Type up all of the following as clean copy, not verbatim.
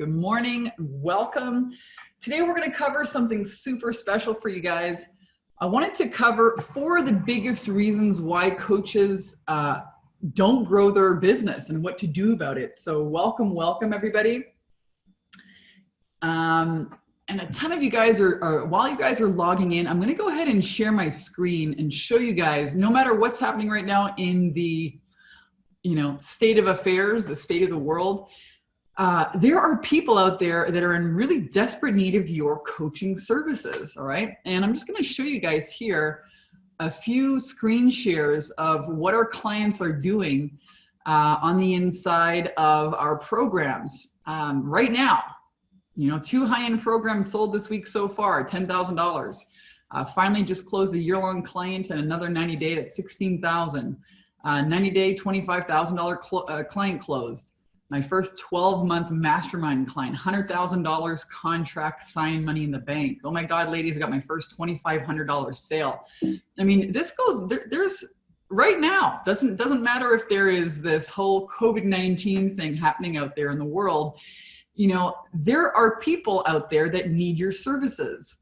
Good morning, welcome. Today we're going to cover something super special for you guys. I wanted to cover 4 of the biggest reasons why coaches don't grow their business and what to do about it. So welcome everybody. And a ton of you guys are while you guys are logging in, I'm going to go ahead and share my screen and show you guys, no matter what's happening right now in the state of affairs, the state of the world, there are people out there that are in really desperate need of your coaching services, all right? And I'm just going to show you guys here a few screen shares of what our clients are doing on the inside of our programs right now. 2 high-end programs sold this week so far, $10,000. Finally just closed a year-long client and another 90-day at $16,000. 90-day, $25,000 client closed. My first 12-month mastermind client, $100,000 contract signed, money in the bank. Oh my God, ladies, I got my first $2,500 sale. I mean, this goes, there's right now, doesn't matter if there is this whole COVID-19 thing happening out there in the world, there are people out there that need your services.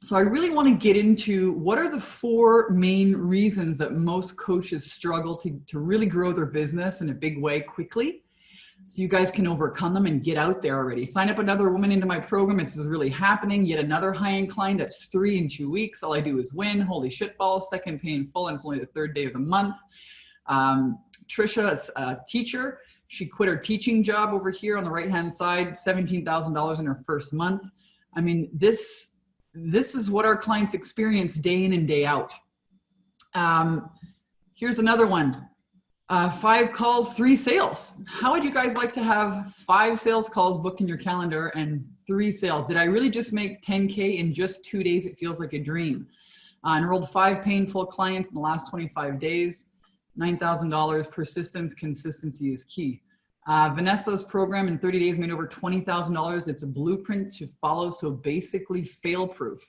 So I really want to get into what are the 4 main reasons that most coaches struggle to really grow their business in a big way quickly. So you guys can overcome them and get out there already. Sign up another woman into my program. It's really happening. Yet another high-end client. That's 3 in 2 weeks. All I do is win. Holy shit balls. Second pay in full, and it's only the 3rd day of the month. Trisha is a teacher. She quit her teaching job over here on the right-hand side. $17,000 in her first month. I mean, this is what our clients experience day in and day out. Here's another one. 5 calls, 3 sales. How would you guys like to have 5 sales calls booked in your calendar and 3 sales? Did I really just make 10K in just 2 days? It feels like a dream. Enrolled 5 painful clients in the last 25 days. $9,000. Persistence, consistency is key. Vanessa's program in 30 days made over $20,000. It's a blueprint to follow, so basically fail-proof.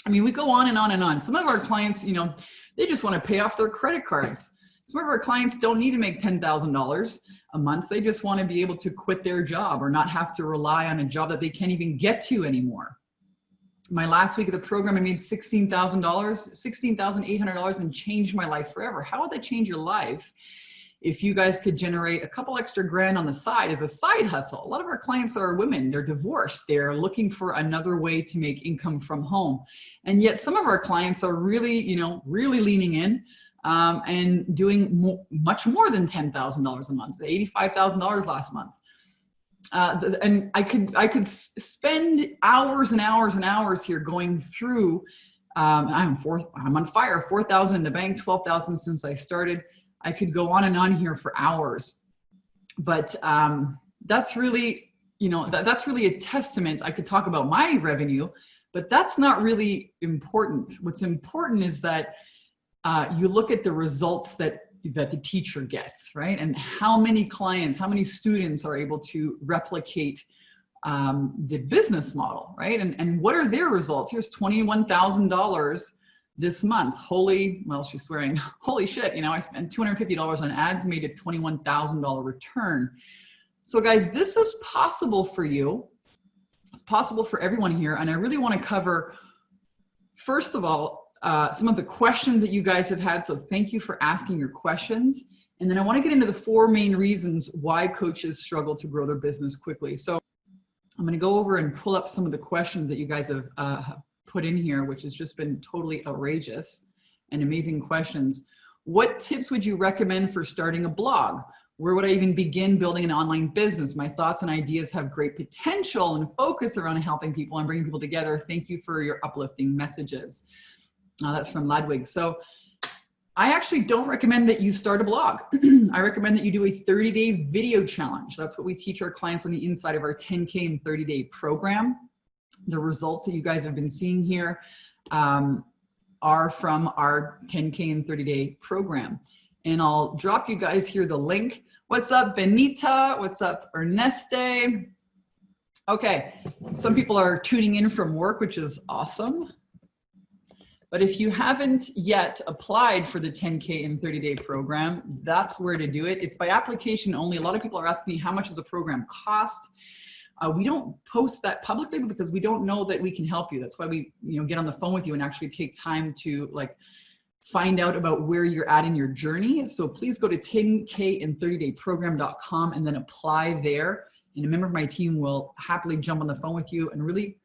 I mean, we go on and on and on. Some of our clients, they just want to pay off their credit cards. Some of our clients don't need to make $10,000 a month. They just want to be able to quit their job or not have to rely on a job that they can't even get to anymore. My last week of the program, I made $16,800 and changed my life forever. How would that change your life if you guys could generate a couple extra grand on the side as a side hustle? A lot of our clients are women. They're divorced. They're looking for another way to make income from home. And yet some of our clients are really, really leaning in and doing much more than $10,000 a month, $85,000 last month. And I could spend hours and hours and hours here going through, I'm on fire, 4,000 in the bank, 12,000 since I started. I could go on and on here for hours, but that's really, that's really a testament. I could talk about my revenue, but that's not really important. What's important is that you look at the results that the teacher gets, right? And how many clients, how many students are able to replicate the business model, right? And what are their results? Here's $21,000 this month. She's swearing, holy shit, I spent $250 on ads, made a $21,000 return. So guys, this is possible for you. It's possible for everyone here. And I really want to cover, first of all, some of the questions that you guys have had. So thank you for asking your questions. And then I want to get into the 4 main reasons why coaches struggle to grow their business quickly. So I'm going to go over and pull up some of the questions that you guys have put in here, which has just been totally outrageous and amazing questions. What tips would you recommend for starting a blog? Where would I even begin building an online business? My thoughts and ideas have great potential and focus around helping people and bringing people together. Thank you for your uplifting messages. That's from Ladwig. So I actually don't recommend that you start a blog. I recommend that you do a 30-day video challenge. That's what we teach our clients on the inside of our 10K and 30-day program. The results that you guys have been seeing here are from our 10K and 30-day program. And I'll drop you guys here the link. What's up, Benita? What's up, Erneste? Okay, some people are tuning in from work, which is awesome. But if you haven't yet applied for the 10K and 30-day program, that's where to do it. It's by application only. A lot of people are asking me, how much does a program cost? We don't post that publicly because we don't know that we can help you. That's why we, get on the phone with you and actually take time to find out about where you're at in your journey. So please go to 10K-in-30-day-program.com and then apply there. And a member of my team will happily jump on the phone with you and really,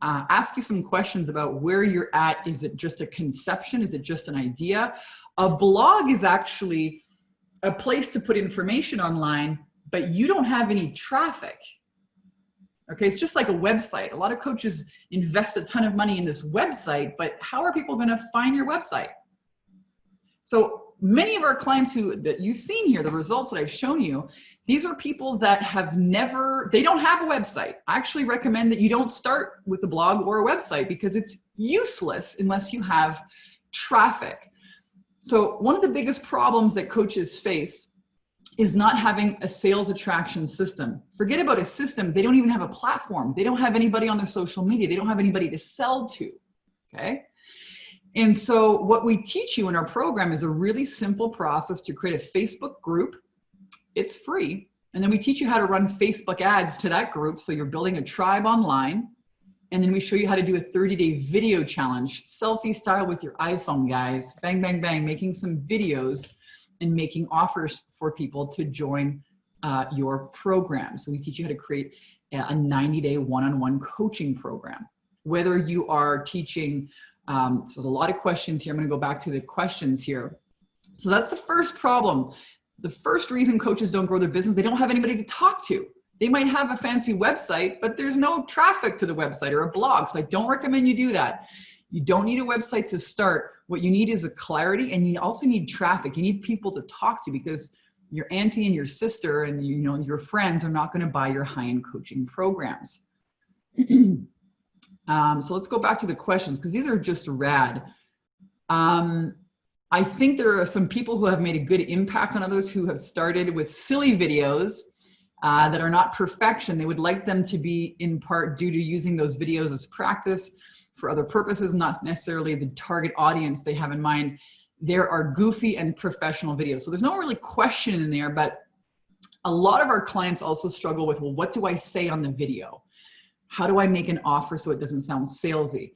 ask you some questions about where you're at. Is it just a conception? Is it just an idea? A blog is actually a place to put information online, but you don't have any traffic. Okay, it's just like a website. A lot of coaches invest a ton of money in this website, but how are people gonna find your website? So many of our clients that you've seen here, the results that I've shown you, these are people that they don't have a website. I actually recommend that you don't start with a blog or a website because it's useless unless you have traffic. So one of the biggest problems that coaches face is not having a sales attraction system. Forget about a system. They don't even have a platform. They don't have anybody on their social media. They don't have anybody to sell to, okay? And so what we teach you in our program is a really simple process to create a Facebook group. It's free. And then we teach you how to run Facebook ads to that group. So you're building a tribe online. And then we show you how to do a 30-day video challenge, selfie style with your iPhone, guys. Bang, bang, bang, making some videos and making offers for people to join your program. So we teach you how to create a 90-day one-on-one coaching program. Whether you are teaching, so there's a lot of questions here. I'm gonna go back to the questions here. So that's the first problem. The first reason coaches don't grow their business, they don't have anybody to talk to. They might have a fancy website, but there's no traffic to the website or a blog. So I don't recommend you do that. You don't need a website to start. What you need is a clarity, and you also need traffic. You need people to talk to because your auntie and your sister and your friends are not going to buy your high-end coaching programs. So let's go back to the questions because these are just rad. I think there are some people who have made a good impact on others who have started with silly videos that are not perfection. They would like them to be in part due to using those videos as practice for other purposes, not necessarily the target audience they have in mind. There are goofy and professional videos. So there's no really question in there, but a lot of our clients also struggle with, well, what do I say on the video? How do I make an offer so it doesn't sound salesy?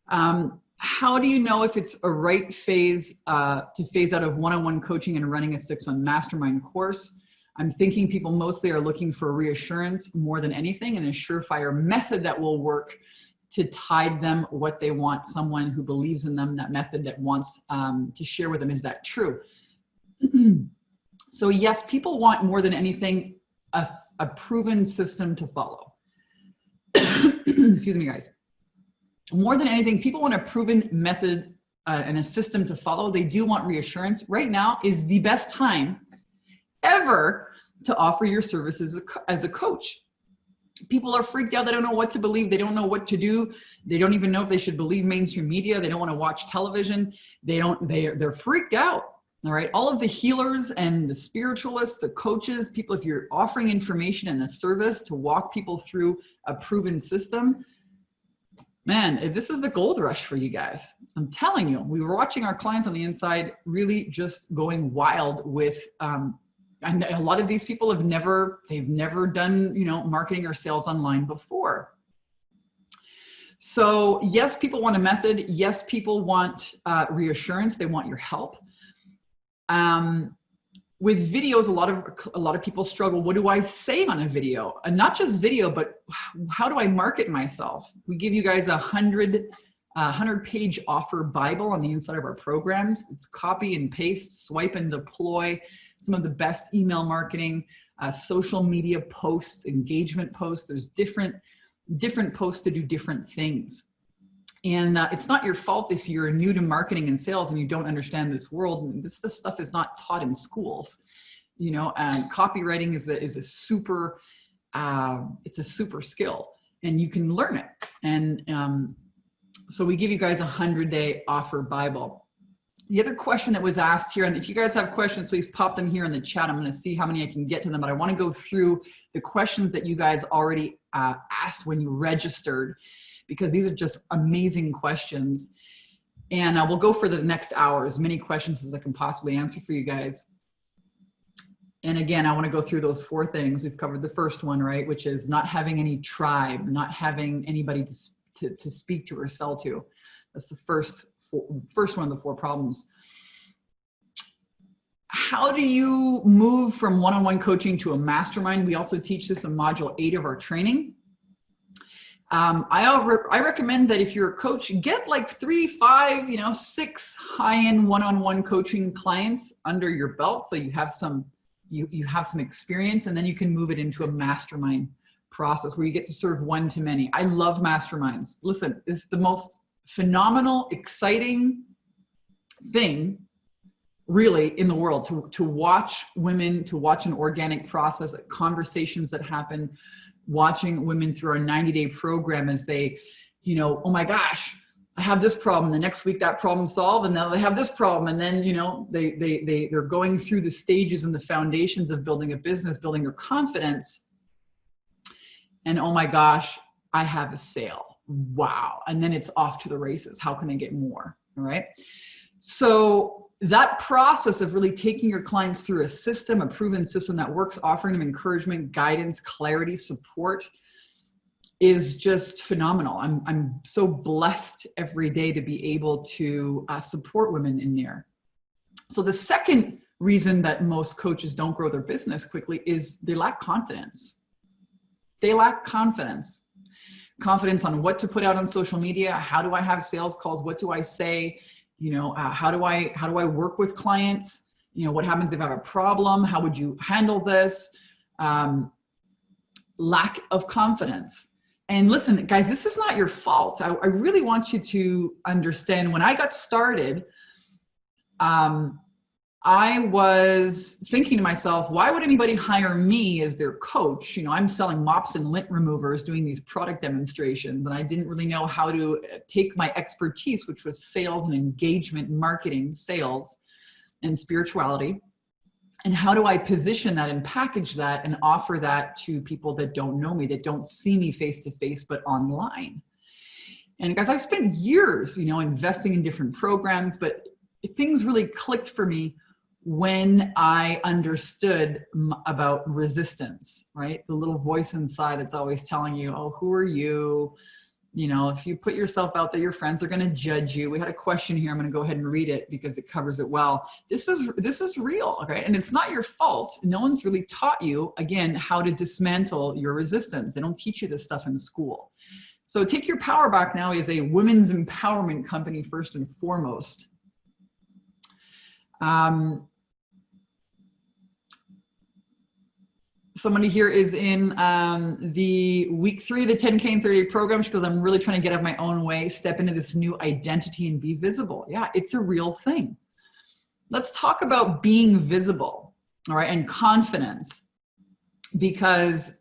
How do you know if it's a right phase to phase out of one-on-one coaching and running a 6-month mastermind course? I'm thinking people mostly are looking for reassurance more than anything, and a surefire method that will work to tide them what they want, someone who believes in them, that method that wants to share with them. Is that true? So yes, people want more than anything a proven system to follow. Excuse me, guys. More than anything, people want a proven method and a system to follow. They do want reassurance. Right now is the best time ever to offer your services as a coach. People are freaked out. They don't know what to believe. They don't know what to do. They don't even know if they should believe mainstream media. They don't want to watch television. They're freaked out. All right. All of the healers and the spiritualists, the coaches, people, if you're offering information and a service to walk people through a proven system, man, this is the gold rush for you guys. I'm telling you, we were watching our clients on the inside really just going wild with, and a lot of these people they've never done, marketing or sales online before. So yes, people want a method. Yes, people want reassurance. They want your help. With videos, a lot of people struggle. What do I say on a video? And not just video, but how do I market myself? We give you guys a 100-page offer Bible on the inside of our programs. It's copy and paste, swipe and deploy. Some of the best email marketing, social media posts, engagement posts. There's different posts to do different things. And it's not your fault if you're new to marketing and sales and you don't understand this world. This stuff is not taught in schools, and copywriting is a super, it's a super skill and you can learn it. And so we give you guys a 100-day offer Bible. The other question that was asked here, and if you guys have questions, please pop them here in the chat. I'm going to see how many I can get to them, but I want to go through the questions that you guys already asked when you registered, because these are just amazing questions. And we'll go for the next hour, as many questions as I can possibly answer for you guys. And again, I want to go through those 4 things. We've covered the first one, right? Which is not having any tribe, not having anybody to speak to or sell to. That's the first one of the 4 problems. How do you move from one-on-one coaching to a mastermind? We also teach this in module 8 of our training. I recommend that if you're a coach, get like 3, 5, 6 high-end one-on-one coaching clients under your belt, so you have some experience, and then you can move it into a mastermind process where you get to serve one-to-many. I love masterminds. Listen, it's the most phenomenal, exciting thing really in the world to watch women, to watch an organic process, conversations that happen, watching women through our 90-day program as they, oh my gosh, I have this problem. The next week that problem solved, and now they have this problem. And then, they're going through the stages and the foundations of building a business, building their confidence. And oh my gosh, I have a sale. Wow. And then it's off to the races. How can I get more? All right. So that process of really taking your clients through a system, a proven system that works, offering them encouragement, guidance, clarity, support, is just phenomenal. I'm so blessed every day to be able to support women in there. So the second reason that most coaches don't grow their business quickly is they lack confidence. They lack confidence. Confidence on what to put out on social media. How do I have sales calls? What do I say? How do I work with clients? What happens if I have a problem? How would you handle this? Lack of confidence. And listen, guys, this is not your fault. I really want you to understand, when I got started, I was thinking to myself, why would anybody hire me as their coach? I'm selling mops and lint removers, doing these product demonstrations, and I didn't really know how to take my expertise, which was sales and engagement, marketing, sales, and spirituality, and how do I position that and package that and offer that to people that don't know me, that don't see me face to face, but online. And guys, I spent years, investing in different programs, but things really clicked for me when I understood about resistance, right? The little voice inside that's always telling you, oh, who are you? If you put yourself out there, your friends are going to judge you. We had a question here. I'm going to go ahead and read it because it covers it well. This is real, okay? And it's not your fault. No one's really taught you, again, how to dismantle your resistance. They don't teach you this stuff in school. So Take Your Power Back Now is a women's empowerment company, first and foremost. Somebody here is in the week 3 of the 10K and 30-day program. She goes, I'm really trying to get out of my own way, step into this new identity and be visible. Yeah, it's a real thing. Let's talk about being visible, all right, and confidence, because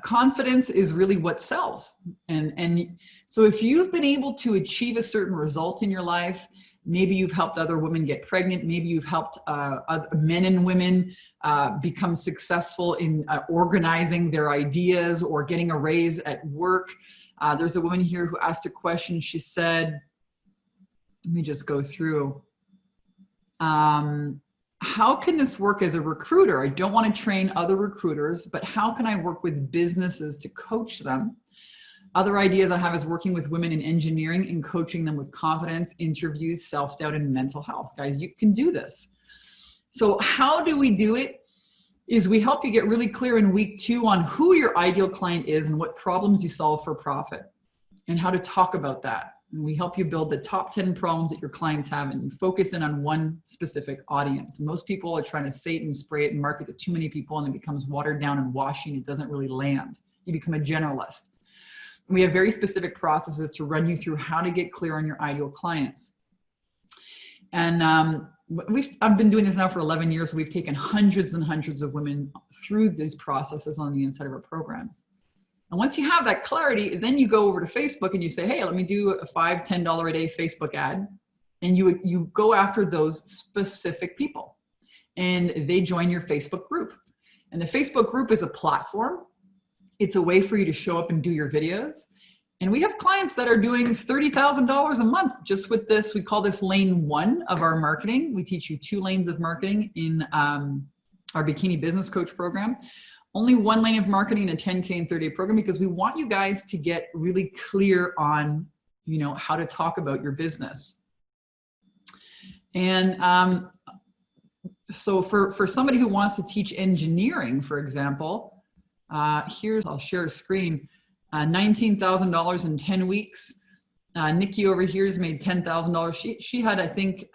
confidence is really what sells. And so if you've been able to achieve a certain result in your life, maybe you've helped other women get pregnant. Maybe you've helped other men and women become successful in organizing their ideas or getting a raise at work. There's a woman here who asked a question. She said, let me just go through. How can this work as a recruiter? I don't want to train other recruiters, but how can I work with businesses to coach them? Other ideas I have is working with women in engineering and coaching them with confidence, interviews, self-doubt, and mental health. Guys, you can do this. So how do we do it? Is we help you get really clear in week 2 on who your ideal client is and what problems you solve for profit and how to talk about that. And we help you build the top 10 problems that your clients have, and you focus in on one specific audience. Most people are trying to say it and spray it and market to too many people, and it becomes watered down and washy. It doesn't really land. You become a generalist. We have very specific processes to run you through how to get clear on your ideal clients. And I've been doing this now for 11 years. So we've taken hundreds and hundreds of women through these processes on the inside of our programs. And once you have that clarity, then you go over to Facebook and you say, hey, let me do a $5, $10 a day Facebook ad. And you go after those specific people, and they join your Facebook group. And the Facebook group is a platform. It's a way for you to show up and do your videos. And we have clients that are doing $30,000 a month just with this. We call this lane 1 of our marketing. We teach you 2 lanes of marketing in our Bikini Business Coach program. Only one lane of marketing, a 10K and 30-day program, because we want you guys to get really clear on, you know, how to talk about your business. And so for somebody who wants to teach engineering, for example, I'll share a screen, $19,000 in 10 weeks. Nikki over here has made $10,000. She had, I think,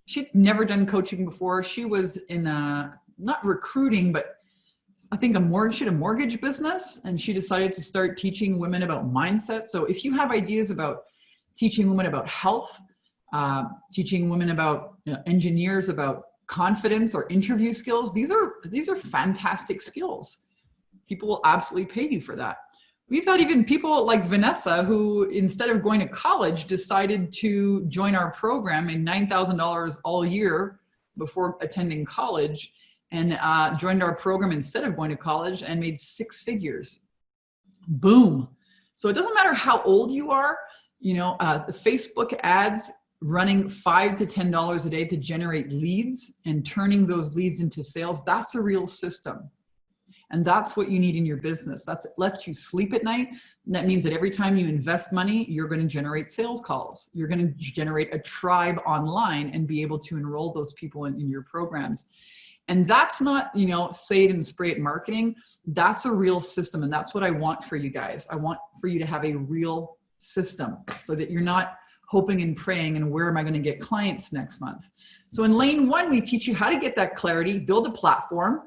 she'd never done coaching before. She was in not recruiting, but I think she had a mortgage business, and she decided to start teaching women about mindset. So if you have ideas about teaching women about health, teaching women about, you know, engineers about confidence or interview skills, these are fantastic skills. People will absolutely pay you for that. We've had even people like Vanessa who, instead of going to college, decided to join our program, and $9,000 all year before attending college, and joined our program instead of going to college and made 6 figures. Boom. So it doesn't matter how old you are, you know, the Facebook ads running $5 to $10 a day to generate leads and turning those leads into sales, that's a real system. And that's what you need in your business. That lets you sleep at night. And that means that every time you invest money, you're going to generate sales calls. You're going to generate a tribe online and be able to enroll those people in your programs. And that's not, you know, say it and spray it marketing. That's a real system. And that's what I want for you guys. I want for you to have a real system so that you're not hoping and praying and where am I going to get clients next month. So in lane 1, we teach you how to get that clarity, build a platform.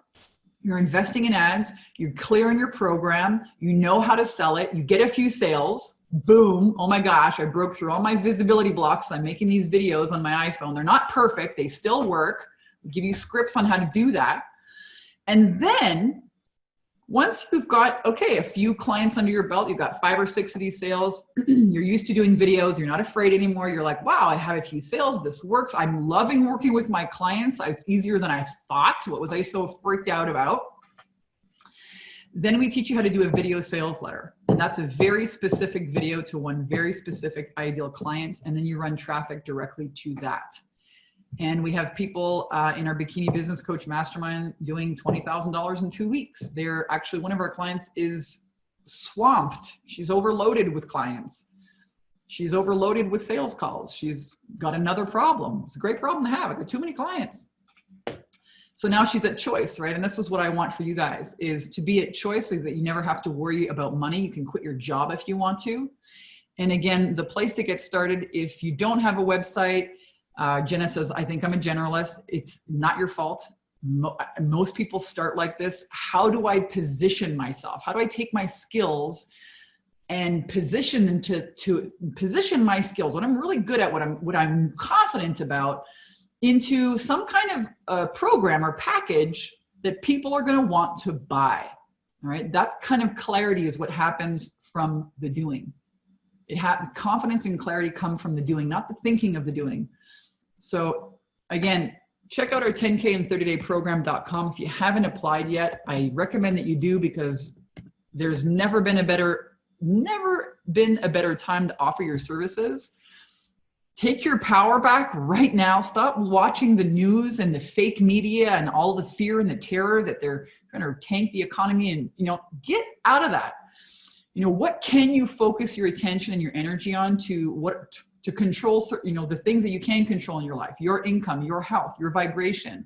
You're investing in ads, you're clear in your program, you know how to sell it, you get a few sales, boom, oh my gosh, I broke through all my visibility blocks. I'm making these videos on my iPhone. They're not perfect, they still work. We give you scripts on how to do that. And then once you've got, okay, a few clients under your belt, you've got 5 or 6 of these sales, you're used to doing videos, you're not afraid anymore. You're like, wow, I have a few sales, this works. I'm loving working with my clients. It's easier than I thought. What was I so freaked out about? Then we teach you how to do a video sales letter. And that's a very specific video to one very specific ideal client. And then you run traffic directly to that. And we have people in our Bikini Business Coach Mastermind doing $20,000 in 2 weeks. They're actually, one of our clients is swamped. She's overloaded with clients. She's overloaded with sales calls. She's got another problem. It's a great problem to have. I've got too many clients. So now she's at choice, right? And this is what I want for you guys, is to be at choice so that you never have to worry about money. You can quit your job if you want to. And again, the place to get started, if you don't have a website, Jenna says, I think I'm a generalist. It's not your fault. Most people start like this. How do I position myself? How do I take my skills and position them to position my skills, what I'm really good at, what I'm confident about, into some kind of program or package that people are going to want to buy? All right. That kind of clarity is what happens from the doing. Confidence and clarity come from the doing, not the thinking of the doing. So again, check out our 10K and 30-day program.com. If you haven't applied yet, I recommend that you do, because there's never been a better time to offer your services. Take your power back right now. Stop watching the news and the fake media and all the fear and the terror that they're trying to tank the economy, and, you know, get out of that. You know, what can you focus your attention and your energy on to control, you know, the things that you can control in your life, your income, your health, your vibration,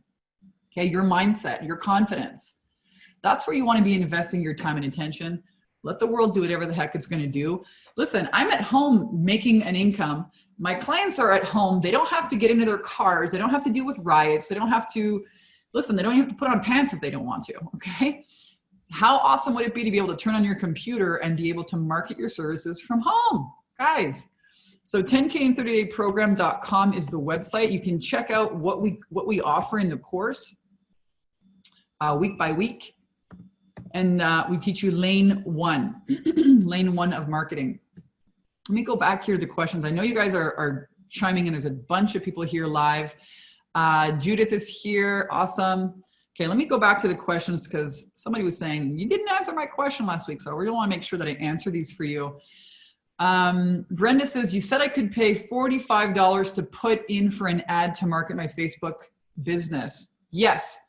okay, your mindset, your confidence. That's where you want to be investing your time and attention. Let the world do whatever the heck it's going to do. Listen, I'm at home making an income. My clients are at home. They don't have to get into their cars. They don't have to deal with riots. They don't have to, listen, they don't even have to put on pants if they don't want to, okay? How awesome would it be to be able to turn on your computer and be able to market your services from home, guys? So 10K and 30-day program.com is the website. You can check out what we offer in the course week by week. And we teach you lane 1, lane 1 of marketing. Let me go back here to the questions. I know you guys are chiming in. There's a bunch of people here live. Judith is here. Awesome. Okay, let me go back to the questions, because somebody was saying, you didn't answer my question last week. So we really want to make sure that I answer these for you. Brenda says, you said I could pay $45 to put in for an ad to market my Facebook business. Yes,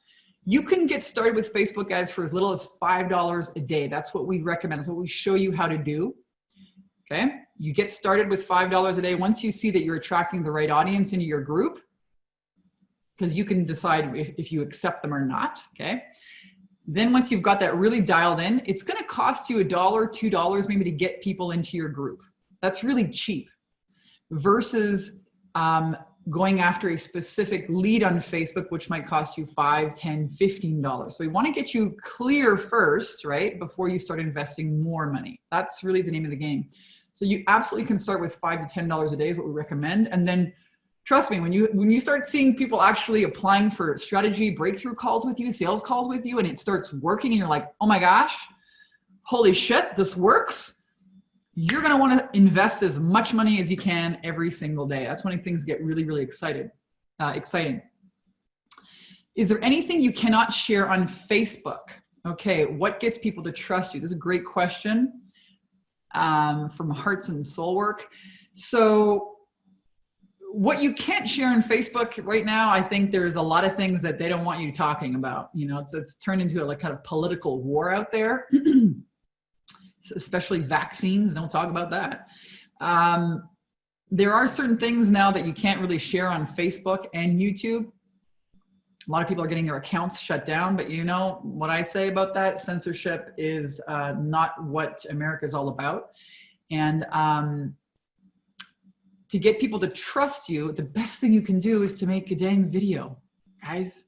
You can get started with Facebook ads for as little as $5 a day. That's what we recommend. That's what we show you how to do. Okay. You get started with $5 a day. Once you see that you're attracting the right audience into your group, because you can decide if you accept them or not. Okay. Then once you've got that really dialed in, it's going to cost you $1, $2 maybe to get people into your group. That's really cheap versus going after a specific lead on Facebook, which might cost you $5, $10, $15. So we want to get you clear first, right? Before you start investing more money. That's really the name of the game. So you absolutely can start with $5 to $10 a day is what we recommend. And then trust me, when you start seeing people actually applying for strategy breakthrough calls with you, sales calls with you, and it starts working and you're like, oh my gosh, holy shit, this works. You're going to want to invest as much money as you can every single day. That's when things get really, really exciting. Is there anything you cannot share on Facebook? Okay, what gets people to trust you? This is a great question from Hearts and Soul Work. So what you can't share on Facebook right now, I think there's a lot of things that they don't want you talking about. You know, it's turned into a kind of political war out there. Especially vaccines, don't talk about that. There are certain things now that you can't really share on Facebook and YouTube. A lot of people are getting their accounts shut down, but you know what I say about that? Censorship is not what America is all about. And to get people to trust you, the best thing you can do is to make a dang video, guys.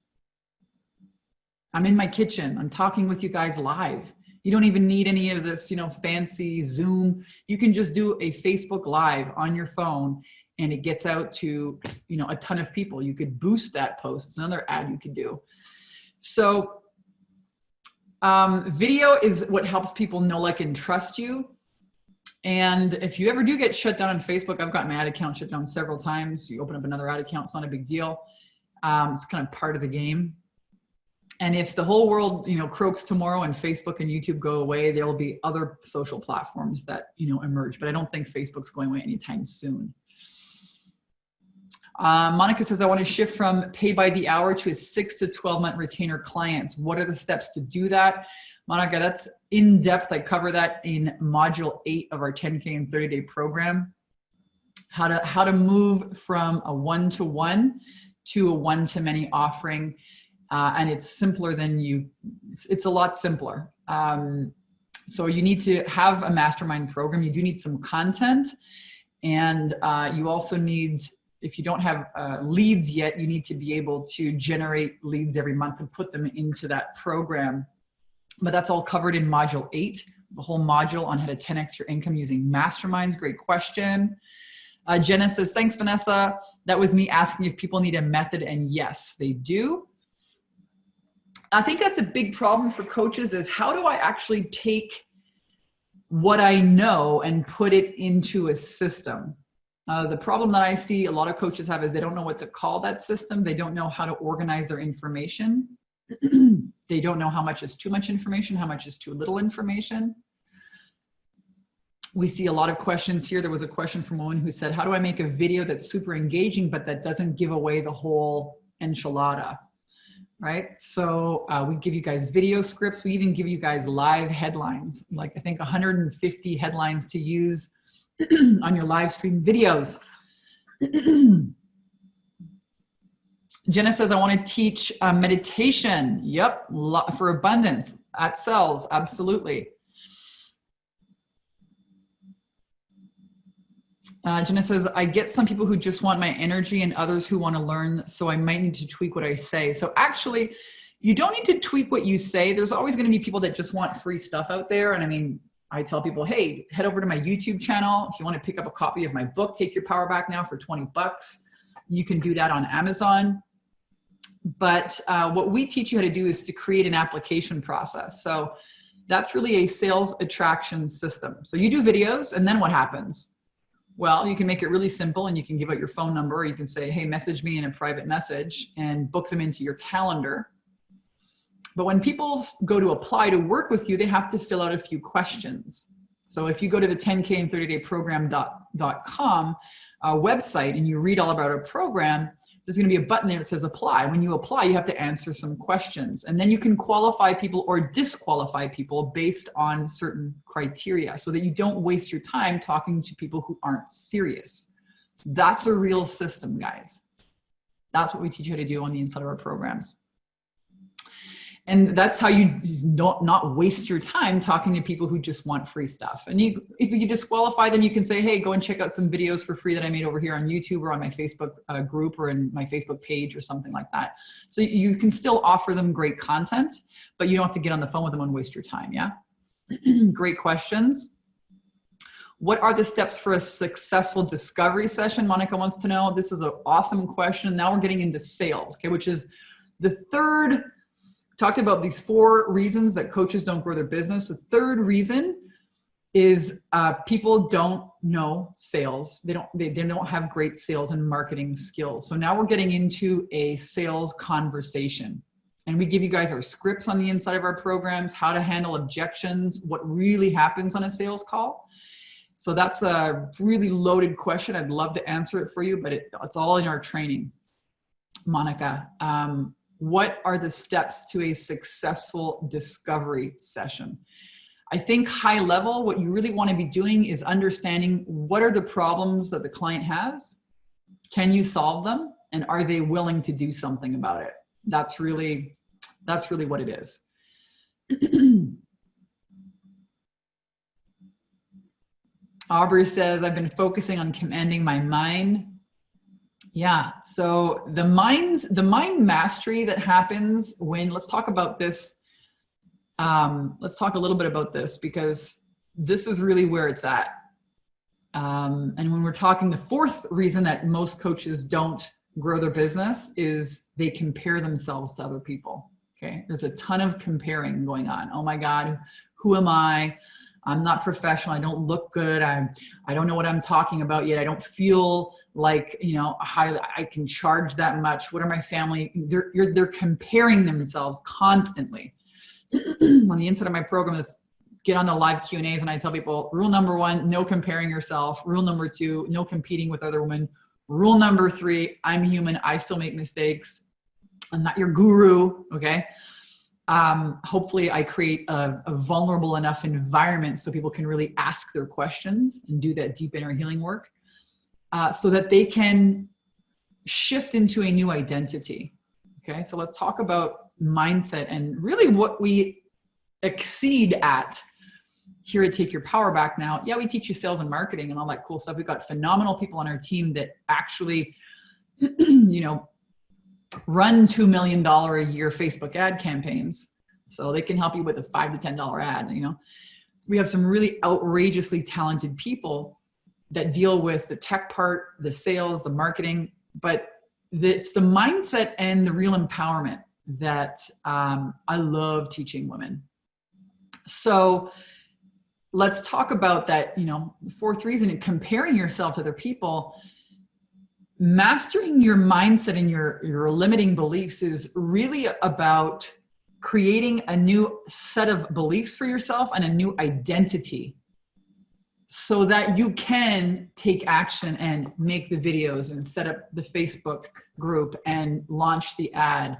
I'm in my kitchen, I'm talking with you guys live. You don't even need any of this, you know, fancy Zoom. You can just do a Facebook Live on your phone and it gets out to, you know, a ton of people. You could boost that post. It's another ad you could do. So video is what helps people know, like, and trust you. And if you ever do get shut down on Facebook, I've gotten my ad account shut down several times. You open up another ad account, it's not a big deal. It's kind of part of the game. And if the whole world, you know, croaks tomorrow and Facebook and YouTube go away, there will be other social platforms that, you know, emerge. But I don't think Facebook's going away anytime soon. Monica says, I want to shift from pay by the hour to a 6 to 12-month retainer clients. What are the steps to do that? Monica, that's in depth. I cover that in module 8 of our 10K and 30-day program. How to move from a one-to-one to a one-to-many offering. And it's simpler than it's a lot simpler. So you need to have a mastermind program. You do need some content. And you also need, if you don't have leads yet, you need to be able to generate leads every month and put them into that program. But that's all covered in module 8, the whole module on how to 10x your income using masterminds. Great question. Jenna says, thanks, Vanessa. That was me asking if people need a method, and yes, they do. I think that's a big problem for coaches is how do I actually take what I know and put it into a system? The problem that I see a lot of coaches have is they don't know what to call that system. They don't know how to organize their information. They don't know how much is too much information, how much is too little information. We see a lot of questions here. There was a question from a woman who said, how do I make a video that's super engaging, but that doesn't give away the whole enchilada, right? So we give you guys video scripts. We even give you guys live headlines, like I think 150 headlines to use on your live stream videos. Jenna says, I want to teach meditation. Yep, for abundance. That sells, absolutely. Jenna says, I get some people who just want my energy and others who want to learn, so I might need to tweak what I say. So actually, you don't need to tweak what you say. There's always going to be people that just want free stuff out there. And I mean, I tell people, hey, head over to my YouTube channel. If you want to pick up a copy of my book, Take Your Power Back Now for 20 bucks. You can do that on Amazon. But what we teach you how to do is to create an application process. So that's really a sales attraction system. So you do videos, and then what happens? Well, you can make it really simple, and you can give out your phone number, or you can say, hey, message me in a private message and book them into your calendar. But when people go to apply to work with you, they have to fill out a few questions. So if you go to the 10K and 30-day program.com website and you read all about our program, there's going to be a button there that says apply. When you apply, you have to answer some questions, and then you can qualify people or disqualify people based on certain criteria so that you don't waste your time talking to people who aren't serious. That's a real system, guys. That's what we teach you how to do on the inside of our programs. And that's how you not waste your time talking to people who just want free stuff. And if you disqualify them, you can say, hey, go and check out some videos for free that I made over here on YouTube or on my Facebook group or in my Facebook page or something like that. So you can still offer them great content, but you don't have to get on the phone with them and waste your time, yeah? Great questions. What are the steps for a successful discovery session? Monica wants to know. This is an awesome question. Now we're getting into sales, okay, which is the third. Talked about these 4 reasons that coaches don't grow their business. The third reason is people don't know sales. They don't have great sales and marketing skills. So now we're getting into a sales conversation. And we give you guys our scripts on the inside of our programs, how to handle objections, what really happens on a sales call. So that's a really loaded question. I'd love to answer it for you, but it's all in our training. Monica, what are the steps to a successful discovery session? I think high level, what you really want to be doing is understanding what are the problems that the client has. Can you solve them? And are they willing to do something about it? That's really what it is. Aubrey says, I've been focusing on commanding my mind. Yeah, so the mind mastery that happens when, let's talk about this. Let's talk a little bit about this because this is really where it's at. And when we're talking, the 4th reason that most coaches don't grow their business is they compare themselves to other people. Okay, there's a ton of comparing going on. Oh my God, who am I? I'm not professional. I don't look good. I don't know what I'm talking about yet. I don't feel like, you know, I can charge that much. What are my family? They're comparing themselves constantly. On the inside of my program is get on the live Q&As and I tell people, rule number 1, no comparing yourself. Rule number 2, no competing with other women. Rule number 3, I'm human. I still make mistakes. I'm not your guru. Okay. Hopefully I create a vulnerable enough environment so people can really ask their questions and do that deep inner healing work so that they can shift into a new identity. Okay, so let's talk about mindset and really what we exceed at here at Take Your Power Back Now. Yeah, we teach you sales and marketing and all that cool stuff. We've got phenomenal people on our team that actually, you know, run $2 million a year Facebook ad campaigns. So they can help you with a $5 to $10 ad. You know, we have some really outrageously talented people that deal with the tech part, the sales, the marketing, but it's the mindset and the real empowerment that I love teaching women. So let's talk about that, you know, 4th reason in comparing yourself to other people. Mastering your mindset and your limiting beliefs is really about creating a new set of beliefs for yourself and a new identity so that you can take action and make the videos and set up the Facebook group and launch the ad.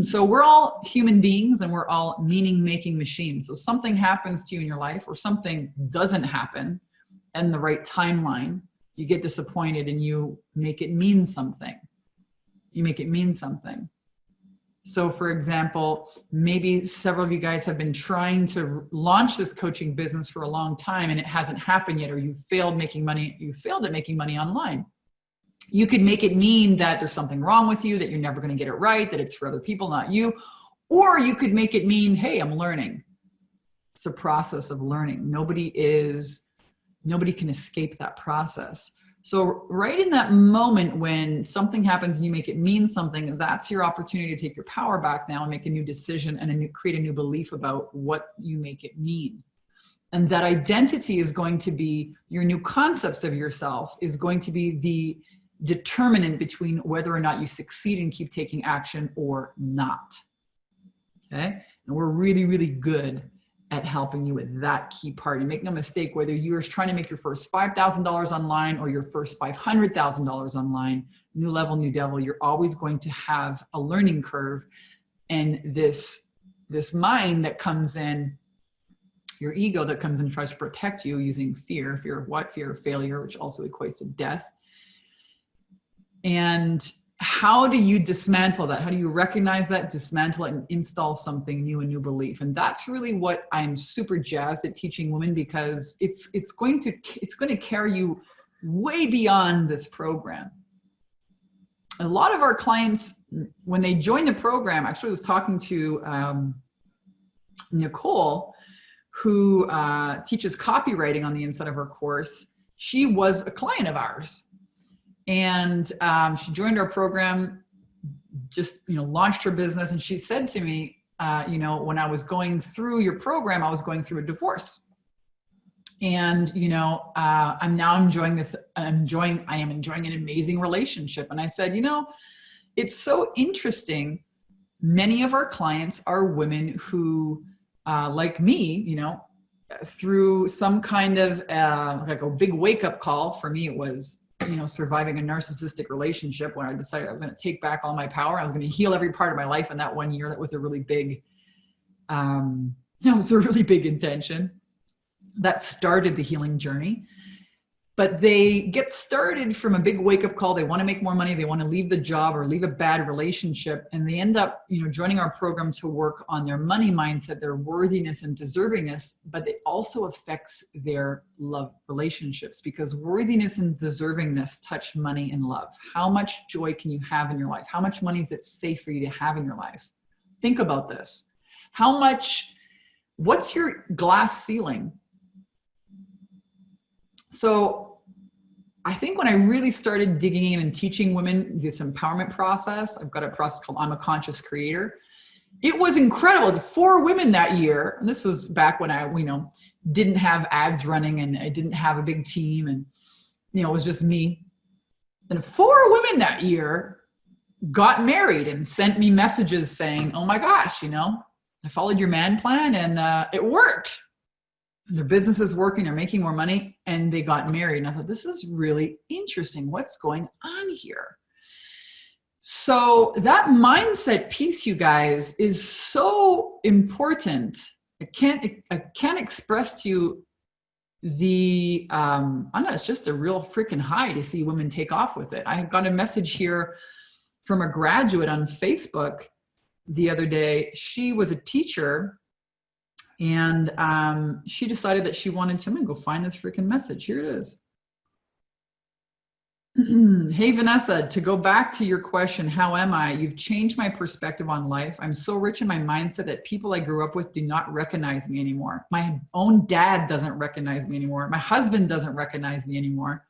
So we're all human beings and we're all meaning-making machines. So something happens to you in your life or something doesn't happen in the right timeline. You get disappointed and you make it mean something. You make it mean something. So for example, maybe several of you guys have been trying to launch this coaching business for a long time and it hasn't happened yet, or you failed making money. You failed at making money online. You could make it mean that there's something wrong with you, that you're never going to get it right, that it's for other people, not you. Or you could make it mean, hey, I'm learning. It's a process of learning. Nobody can escape that process. So right in that moment when something happens and you make it mean something, that's your opportunity to take your power back now and make a new decision and create a new belief about what you make it mean. And that identity is going to be your new concepts of yourself, is going to be the determinant between whether or not you succeed and keep taking action or not. Okay. And we're really, really good at helping you with that key part. And make no mistake, whether you're trying to make your first $5,000 online or your first $500,000 online, new level, new devil, you're always going to have a learning curve. And this mind that comes in, your ego that comes in and tries to protect you using fear. Fear of what? Fear of failure, which also equates to death. And how do you dismantle that? How do you recognize that, dismantle it, and install something new, a new belief? And that's really what I'm super jazzed at teaching women, because it's going to carry you way beyond this program. A lot of our clients, when they join the program, actually I was talking to Nicole, who teaches copywriting on the inside of her course. She was a client of ours. And she joined our program, just, launched her business. And she said to me, when I was going through your program, I was going through a divorce. And, I'm now enjoying this. I am enjoying an amazing relationship. And I said, it's so interesting. Many of our clients are women who, like me, through some kind of like a big wake up call. For me, it was, surviving a narcissistic relationship, when I decided I was going to take back all my power. I was going to heal every part of my life in that 1 year. That was a really big, intention that started the healing journey. But they get started from a big wake up call. They want to make more money. They want to leave the job or leave a bad relationship. And they end up, joining our program to work on their money mindset, their worthiness and deservingness, but it also affects their love relationships, because worthiness and deservingness touch money and love. How much joy can you have in your life? How much money is it safe for you to have in your life? Think about this. What's your glass ceiling? So I think when I really started digging in and teaching women this empowerment process, I've got a process called I'm a Conscious Creator. It was incredible. 4 women that year. And this was back when I, didn't have ads running and I didn't have a big team, and, it was just me. And 4 women that year got married and sent me messages saying, oh my gosh, I followed your man plan and it worked. Their business is working, they're making more money, and they got married. And I thought, this is really interesting. What's going on here? So that mindset piece, you guys, is so important. I can't express to you it's just a real freaking high to see women take off with it. I got a message here from a graduate on Facebook the other day. She was a teacher, and she decided that she wanted to, I'm gonna go find this freaking message. Here it is. Hey, Vanessa, to go back to your question, how am I? You've changed my perspective on life. I'm so rich in my mindset that people I grew up with do not recognize me anymore. My own dad doesn't recognize me anymore. My husband doesn't recognize me anymore.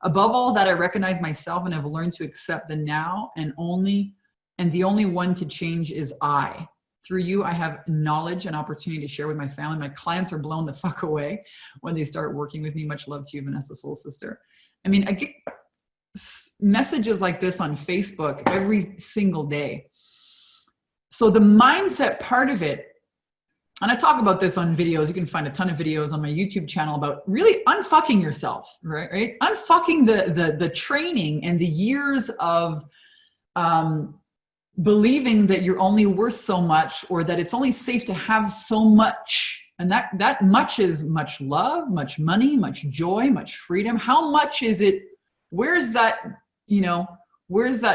Above all that, I recognize myself and have learned to accept the now, and the only one to change is I. Through you, I have knowledge and opportunity to share with my family. My clients are blown the fuck away when they start working with me. Much love to you, Vanessa, soul sister. I mean, I get messages like this on Facebook every single day. So the mindset part of it, and I talk about this on videos. You can find a ton of videos on my YouTube channel about really unfucking yourself, right? Unfucking the training and the years of, believing that you're only worth so much, or that it's only safe to have so much. And that much is much love, much money, much joy, much freedom. How much is it? Where's that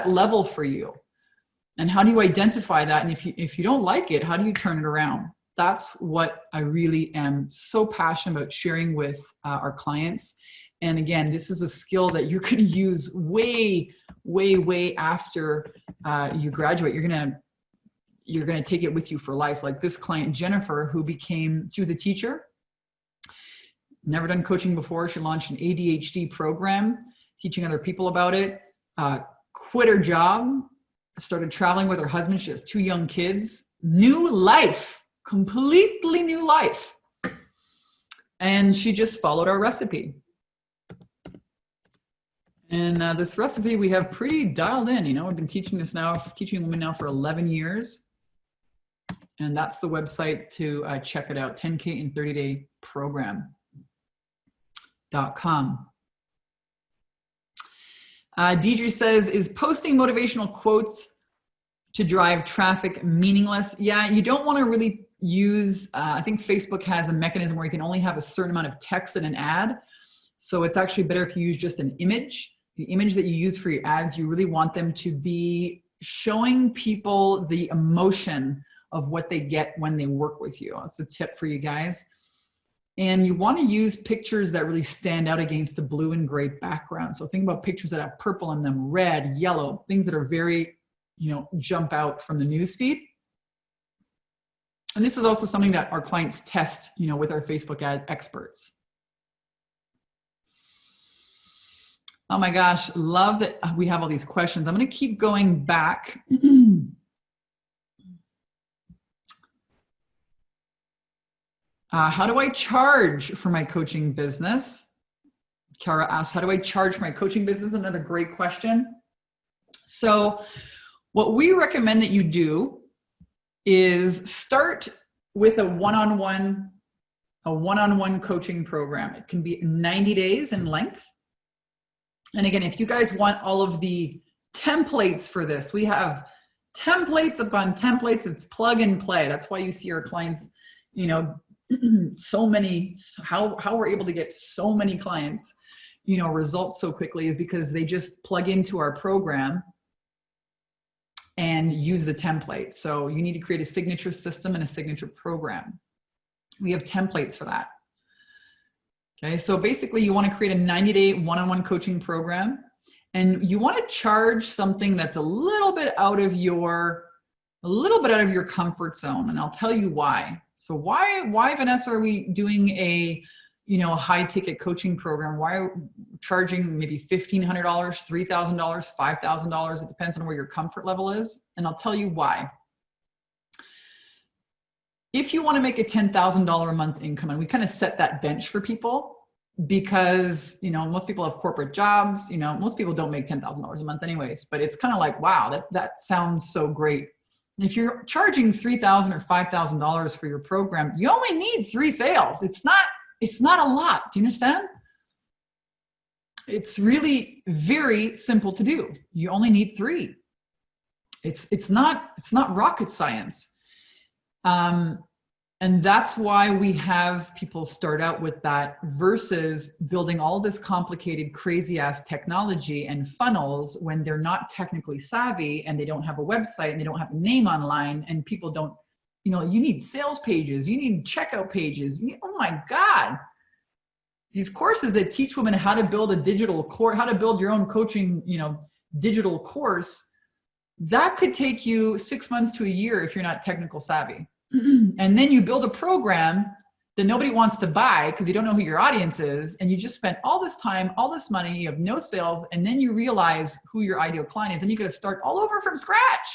level for you? And how do you identify that? And if you don't like it, how do you turn it around? That's what I really am so passionate about sharing with our clients. And again, this is a skill that you're going to use way, way, way after you graduate. You're going to take it with you for life. Like this client, Jennifer, she was a teacher, never done coaching before. She launched an ADHD program, teaching other people about it, quit her job, started traveling with her husband. She has 2 young kids, new life, completely new life. And she just followed our recipe. And this recipe we have pretty dialed in. I've been teaching women now for 11 years. And that's the website to check it out, 10K in 30-day program.com. Deidre says, is posting motivational quotes to drive traffic meaningless? Yeah, you don't want to really use, I think Facebook has a mechanism where you can only have a certain amount of text in an ad. So it's actually better if you use just an image. The image that you use for your ads, you really want them to be showing people the emotion of what they get when they work with you. That's a tip for you guys. And you want to use pictures that really stand out against a blue and gray background. So think about pictures that have purple in them, red, yellow, things that are very, jump out from the newsfeed. And this is also something that our clients test, with our Facebook ad experts. Oh my gosh, love that we have all these questions. I'm going to keep going back. How do I charge for my coaching business? Kara asks, how do I charge for my coaching business? Another great question. So what we recommend that you do is start with a one-on-one coaching program. It can be 90 days in length. And again, if you guys want all of the templates for this, we have templates upon templates. It's plug and play. That's why you see our clients, so many, how we're able to get so many clients, results so quickly is because they just plug into our program and use the template. So you need to create a signature system and a signature program. We have templates for that. Okay, so basically you want to create a 90-day one-on-one coaching program, and you want to charge something that's a little bit out of your comfort zone. And I'll tell you why. So why Vanessa, are we doing a high ticket coaching program? Why are we charging maybe $1,500, $3,000, $5,000? It depends on where your comfort level is. And I'll tell you why. If you want to make a $10,000 a month income, and we kind of set that bench for people because, most people have corporate jobs, most people don't make $10,000 a month anyways, but it's kind of like, wow, that sounds so great. If you're charging $3,000 or $5,000 for your program, you only need 3 sales. It's not a lot. Do you understand? It's really very simple to do. You only need 3. It's not rocket science. And that's why we have people start out with that versus building all this complicated, crazy ass technology and funnels when they're not technically savvy and they don't have a website and they don't have a name online, and people don't, you need sales pages, you need checkout pages. Oh my God. These courses that teach women how to build a digital course, how to build your own coaching, digital course, that could take you 6 months to a year if you're not technical savvy. And then you build a program that nobody wants to buy because you don't know who your audience is, and you just spent all this time, all this money, you have no sales, and then you realize who your ideal client is, and you got to start all over from scratch.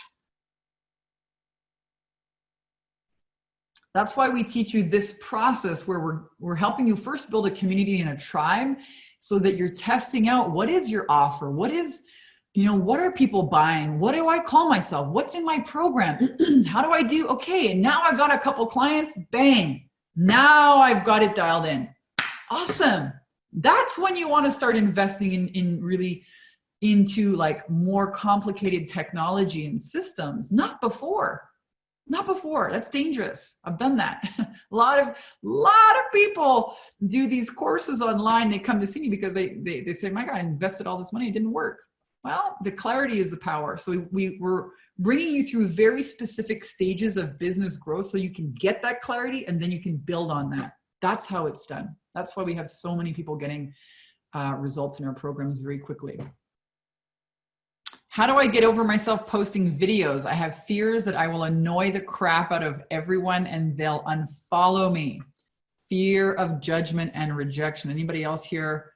That's why we teach you this process where we're helping you first build a community and a tribe so that you're testing out what is your offer, what are people buying? What do I call myself? What's in my program? How do I do? Okay, and now I got a couple clients, bang. Now I've got it dialed in. Awesome. That's when you want to start investing in really into like more complicated technology and systems, not before. Not before. That's dangerous. I've done that. A lot of people do these courses online. They come to see me because they say, my God, I invested all this money. It didn't work. Well, the clarity is the power. So we're bringing you through very specific stages of business growth so you can get that clarity and then you can build on that. That's how it's done. That's why we have so many people getting results in our programs very quickly. How do I get over myself posting videos? I have fears that I will annoy the crap out of everyone and they'll unfollow me. Fear of judgment and rejection. Anybody else here?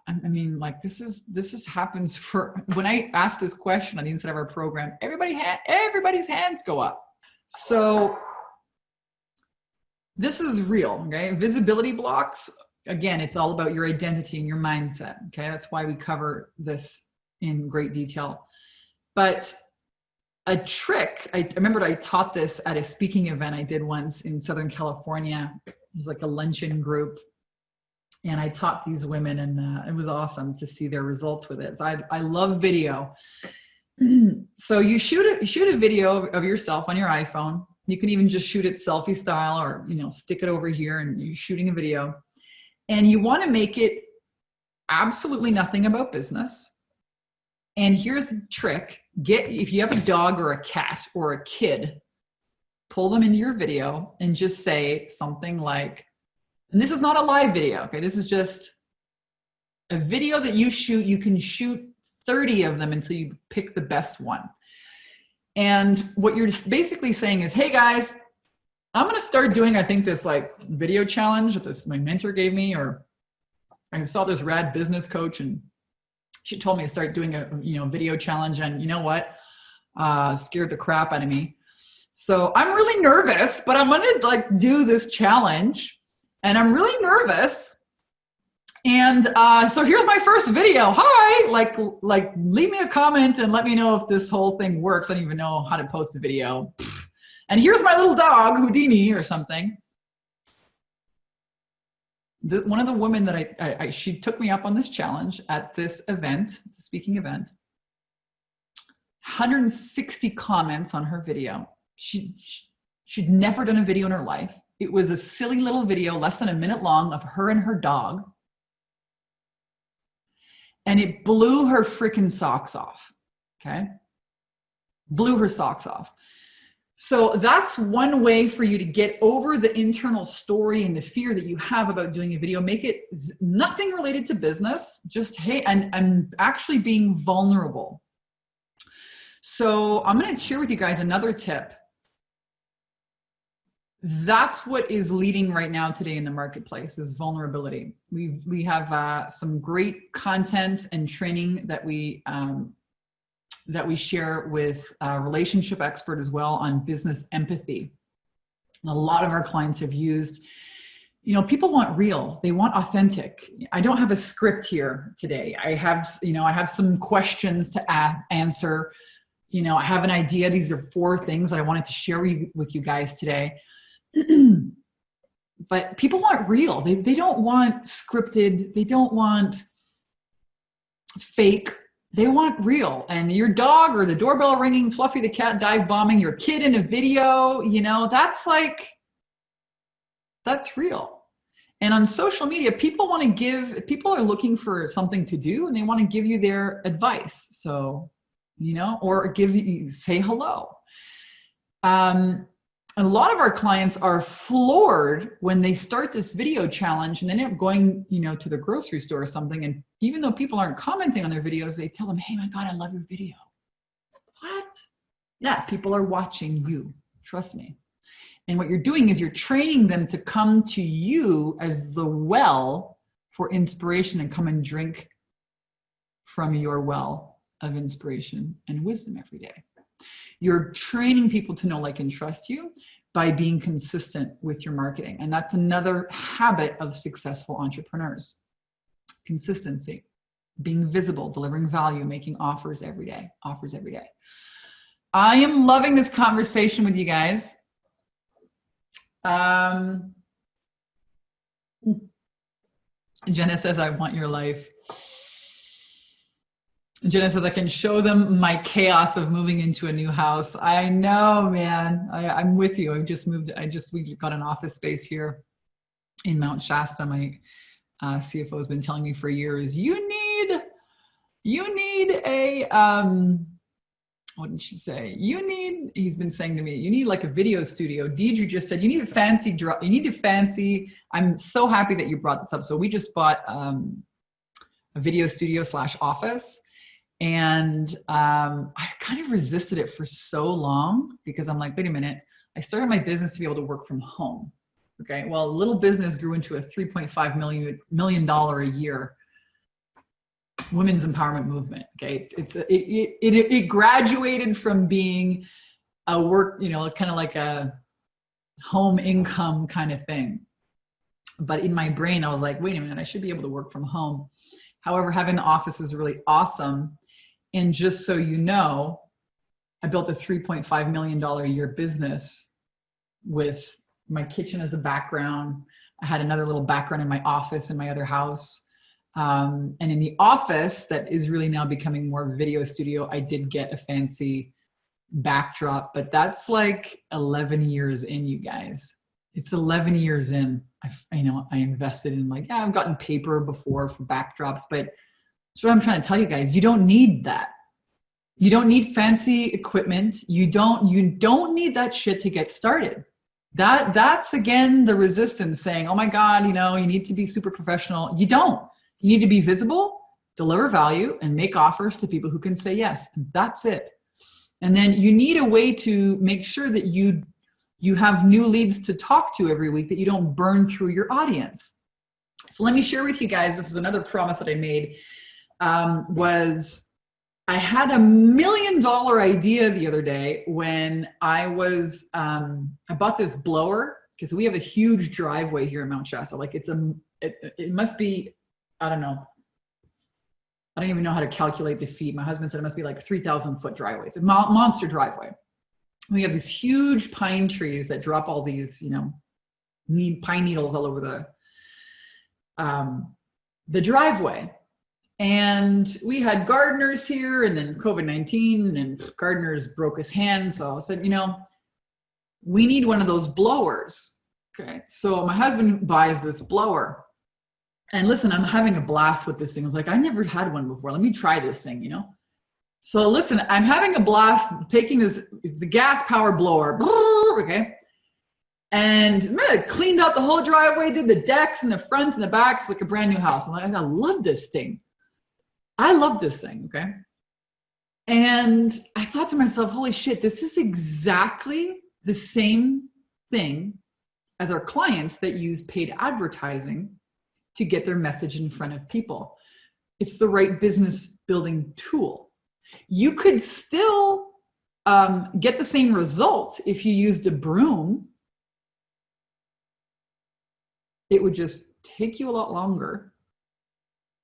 I mean, like this happens for, when I ask this question on the inside of our program, everybody's hands go up. So this is real, okay? Visibility blocks, again, it's all about your identity and your mindset, okay? That's why we cover this in great detail. But a trick, I remember I taught this at a speaking event I did once in Southern California. It was like a luncheon group. And I taught these women, and it was awesome to see their results with it. So I love video. So you shoot a video of yourself on your iPhone. You can even just shoot it selfie style, or, you know, stick it over here and you're shooting a video. And you want to make it absolutely nothing about business. And here's the trick. If you have a dog or a cat or a kid, pull them into your video and just say something like, and this is not a live video, okay? This is just a video that you shoot. You can shoot 30 of them until you pick the best one. And what you're basically saying is, hey guys, I'm gonna start doing, I think, this like video challenge that my mentor gave me, or I saw this rad business coach and she told me to start doing a video challenge, and you know what? Scared the crap out of me. So I'm really nervous, but I'm gonna like do this challenge. And I'm really nervous. And so here's my first video. Hi, like leave me a comment and let me know if this whole thing works. I don't even know how to post a video. And here's my little dog, Houdini or something. One of the women that she took me up on this challenge at this event, it's a speaking event, 160 comments on her video. She'd never done a video in her life. It was a silly little video, less than a minute long, of her and her dog. And it blew her freaking socks off, okay? Blew her socks off. So that's one way for you to get over the internal story and the fear that you have about doing a video. Make it nothing related to business, just, hey, and actually being vulnerable. So I'm gonna share with you guys another tip. That's what is leading right now today in the marketplace, is vulnerability. We have some great content and training that we share with a relationship expert as well on business empathy. And a lot of our clients have used, people want real, they want authentic. I don't have a script here today. I have some questions to answer. I have an idea. These are 4 things that I wanted to share with you guys today. But people want real. They don't want scripted. They don't want fake. They want real. And your dog or the doorbell ringing, Fluffy the cat dive bombing, your kid in a video, that's real. And on social media, people are looking for something to do, and they want to give you their advice. So, or say hello. A lot of our clients are floored when they start this video challenge and they end up going, to the grocery store or something. And even though people aren't commenting on their videos, they tell them, hey, my God, I love your video. What? Yeah, people are watching you. Trust me. And what you're doing is you're training them to come to you as the well for inspiration and come and drink from your well of inspiration and wisdom every day. You're training people to know, like, and trust you by being consistent with your marketing. And that's another habit of successful entrepreneurs. Consistency, being visible, delivering value, making offers every day. I am loving this conversation with you guys. Jenna says, I want your life. Jenna says, I can show them my chaos of moving into a new house. I know, man. I'm with you. We got an office space here in Mount Shasta. My CFO has been telling me for years, you need a, what did she say? He's been saying to me, you need like a video studio. Deidre just said, you need a fancy, I'm so happy that you brought this up. So we just bought a video studio / office. And I kind of resisted it for so long because I'm like, wait a minute, I started my business to be able to work from home. Okay, well, a little business grew into a $3.5 million a year women's empowerment movement. Okay, it graduated from being a work, kind of like a home income kind of thing. But in my brain, I was like, wait a minute, I should be able to work from home. However, having the office is really awesome. And just so you know, I built a $3.5 million a year business with my kitchen as a background. I had another little background in my office in my other house. And in the office that is really now becoming more video studio, I did get a fancy backdrop, but that's like 11 years in, you guys. It's 11 years in. I invested in, like, yeah, I've gotten paper before for backdrops, but that's what I'm trying to tell you guys. You don't need that. You don't need fancy equipment. You don't need that shit to get started. That's again, the resistance saying, oh my God, you need to be super professional. You don't. You need to be visible, deliver value, and make offers to people who can say yes. And that's it. And then you need a way to make sure that you have new leads to talk to every week, that you don't burn through your audience. So let me share with you guys, this is another promise that I made, was I had $1 million idea the other day when I bought this blower, because we have a huge driveway here in Mount Shasta. Like it must be, I don't know. I don't even know how to calculate the feet. My husband said it must be like 3,000 foot driveway. It's a monster driveway. We have these huge pine trees that drop all these, pine needles all over the driveway. And we had gardeners here, and then COVID-19, and gardeners broke his hand. So I said, we need one of those blowers. Okay. So my husband buys this blower. And listen, I'm having a blast with this thing. I was like, I never had one before. Let me try this thing, So listen, I'm having a blast taking this, it's a gas power blower. Okay. And I cleaned out the whole driveway, did the decks and the front and the back. It's like a brand new house. I'm like, I love this thing. I love this thing. Okay. And I thought to myself, holy shit, this is exactly the same thing as our clients that use paid advertising to get their message in front of people. It's the right business building tool. You could still get the same result if you used a broom. It would just take you a lot longer,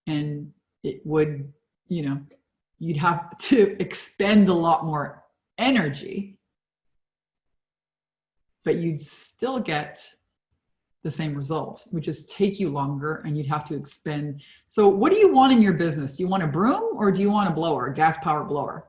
and it would, you'd have to expend a lot more energy, but you'd still get the same result, which is take you longer, and you'd have to expend. So what do you want in your business? Do you want a broom, or do you want a blower, a gas power blower?